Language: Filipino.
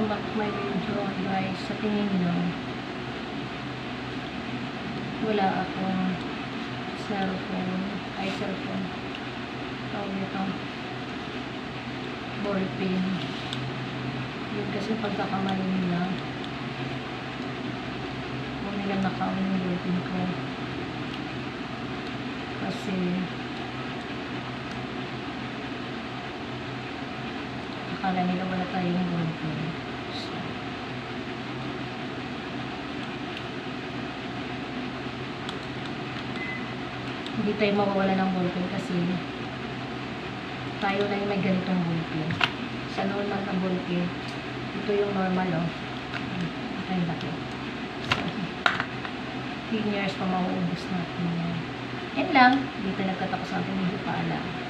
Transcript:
back to my video, guys. Sa tingin nyo, wala akong cellphone. Tawag ito. Ballpen. Yun kasi pagkakamali nila. Kung nila nakaon yung ballpen ko. Kasi akala nila wala tayong ballpen. So, hindi tayo mawawala ng ballpen kasi tayo lang may ganitong ballpen. Sa normal na ballpen, ito yung normal, oh. Ito yung laki. So, 10 years pa mauubos natin yan. Yan lang. Dito nagtatapos ang ating video. Paalam.